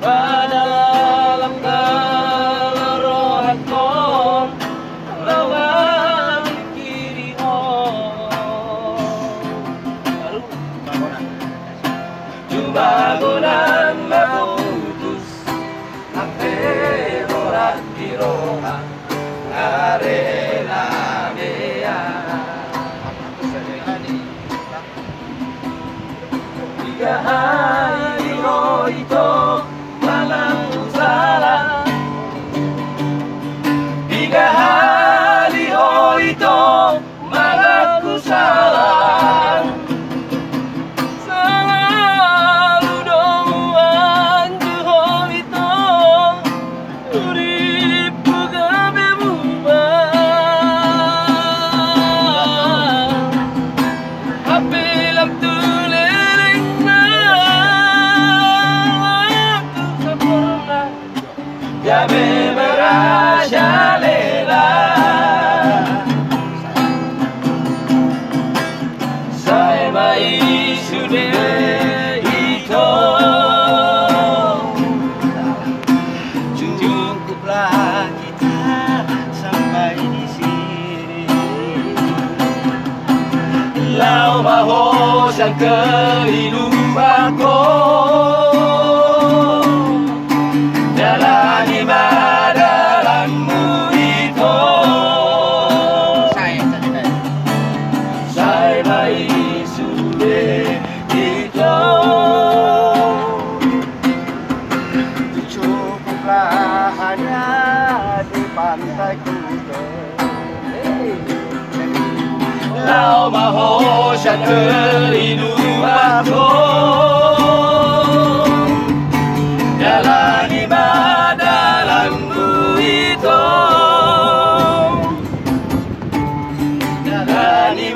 dalam kelorohan kon lawan kiri cuma gonan maputus sampai borat di roha arena mea tiga hari itu malam salah tiga hari itu malam salah selalu doan juhom itu uripu gabe bubah hapilam tulering gabe merasa lela saya mai sudah itu cukuplah kita sampai di sini lau maho sang kehidupanku jalani dalammu itu saya baik sudah itu cukuplah hanya di pantai Kuta lau maho sang kehidupanku jalani dalammu itu jalani